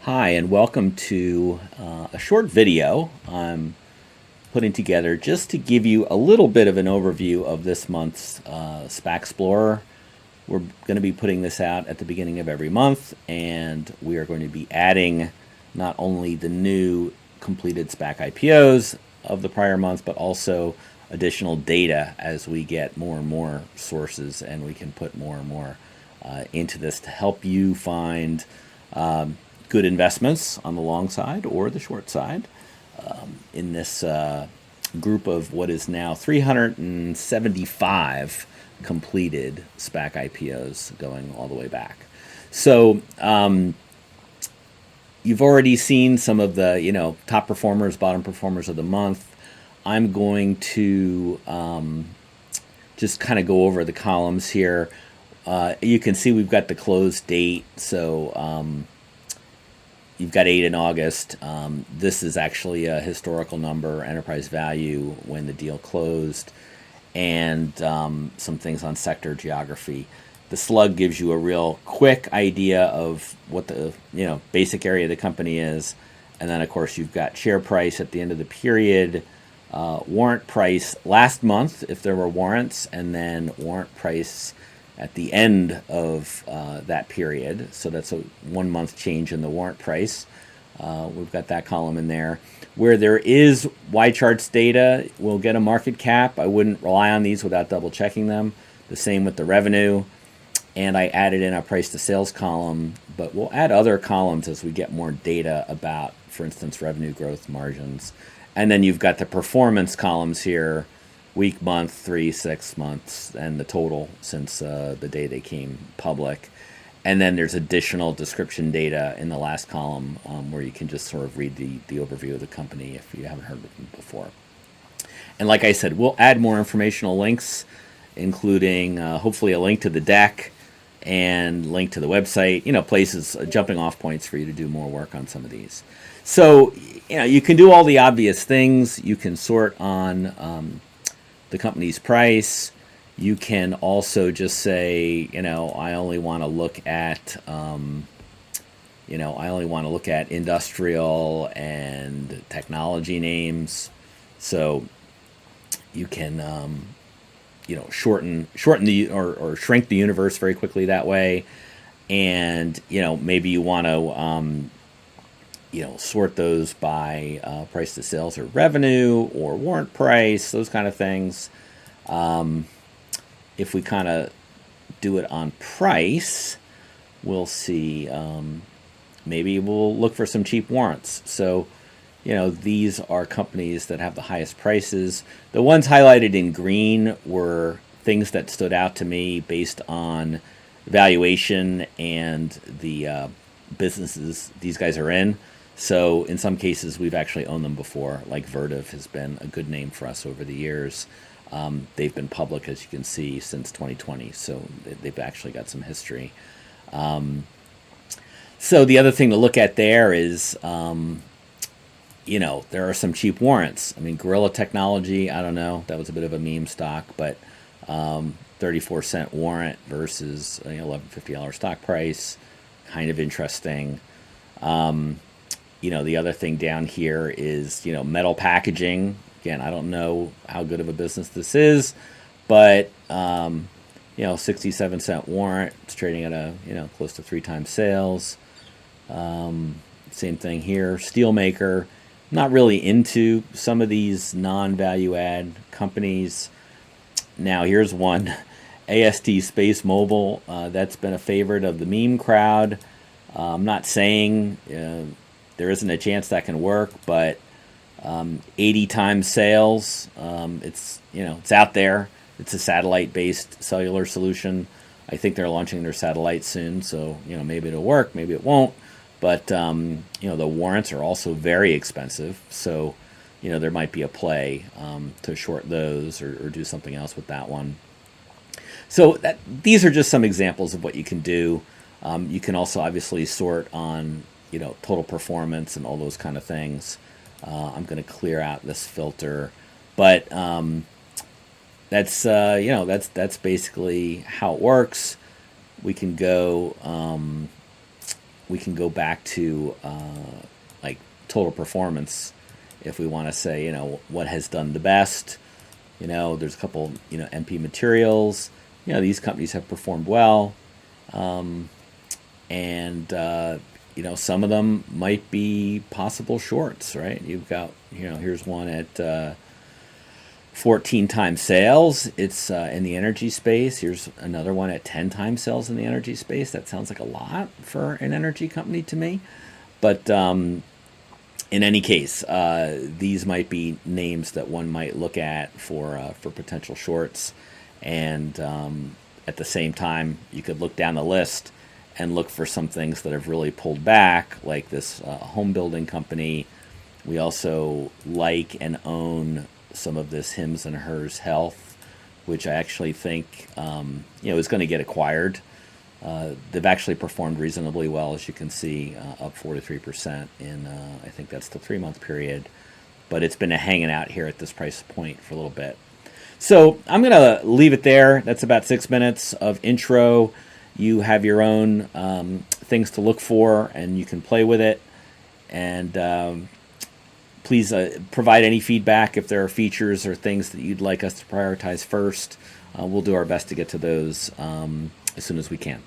Hi, and welcome to a short video I'm putting together just to give you a little bit of an overview of this month's SPACsplorer. We're going to be putting this out at the beginning of every month, and we are going to be adding not only the new completed SPAC IPOs of the prior month, but also additional data as we get more and more sources, and we can put more and more into this to help you find good investments on the long side or the short side in this group of what is now 375 completed SPAC IPOs going all the way back. So you've already seen some of the top performers, bottom performers of the month. I'm going to just kind of go over the columns here. You can see we've got the close date, so you've got 8 in August. This is actually a historical number, enterprise value when the deal closed, and some things on sector geography. The slug gives you a real quick idea of what the basic area of the company is, and then of course you've got share price at the end of the period, warrant price last month if there were warrants, and then warrant price at the end of that period. So that's a 1 month change in the warrant price. We've got that column in there. Where there is Y charts data, we'll get a market cap. I wouldn't rely on these without double checking them. The same with the revenue. And I added in a price to sales column, but we'll add other columns as we get more data about, for instance, revenue growth, margins. And then you've got the performance columns here, week, month, 3, 6 months, and the total since the day they came public. And then there's additional description data in the last column where you can just sort of read the overview of the company if you haven't heard of them before. And like I said, we'll add more informational links, including hopefully a link to the deck and link to the website, places, jumping off points for you to do more work on some of these. So, you can do all the obvious things. You can sort on the company's price. You can also just say, I only want to look at, industrial and technology names. So you can, shorten the or shrink the universe very quickly that way. And maybe you want to sort those by price to sales or revenue or warrant price, those kind of things. If we kind of do it on price, we'll see, maybe we'll look for some cheap warrants. So, these are companies that have the highest prices. The ones highlighted in green were things that stood out to me based on valuation and the businesses these guys are in. So in some cases, we've actually owned them before, like Vertiv has been a good name for us over the years. They've been public, as you can see, since 2020, so they've actually got some history. So the other thing to look at there is, there are some cheap warrants. I mean, Gorilla Technology, I don't know, that was a bit of a meme stock, but 34-cent warrant versus $11.50 stock price, kind of interesting. The other thing down here is, metal packaging. Again, I don't know how good of a business this is, but, 67-cent warrant. It's trading at a, close to 3 times sales. Same thing here. Steelmaker. Not really into some of these non-value add companies. Now, here's one. AST Space Mobile. That's been a favorite of the meme crowd. I'm not saying there isn't a chance that can work, but 80 times sales, it's out there. It's a satellite-based cellular solution. I think they're launching their satellite soon, so maybe it'll work, maybe it won't. But the warrants are also very expensive, so there might be a play to short those or do something else with that one. So these are just some examples of what you can do. You can also obviously sort on total performance and all those kind of things. I'm going to clear out this filter, but that's basically how it works. We can go we can go back to like total performance if we want to say, what has done the best. There's a couple, MP Materials. These companies have performed well. And some of them might be possible shorts, right? You've got, here's one at 14 times sales. It's in the energy space. Here's another one at 10 times sales in the energy space. That sounds like a lot for an energy company to me. But in any case, these might be names that one might look at for potential shorts. And at the same time, you could look down the list and look for some things that have really pulled back, like this home building company. We also like and own some of this Hims and Hers Health, which I actually think is going to get acquired. They've actually performed reasonably well, as you can see, up 43% in, I think that's the 3-month period. But it's been hanging out here at this price point for a little bit. So I'm going to leave it there. That's about 6 minutes of intro. You have your own things to look for, and you can play with it. And please provide any feedback if there are features or things that you'd like us to prioritize first. We'll do our best to get to those as soon as we can.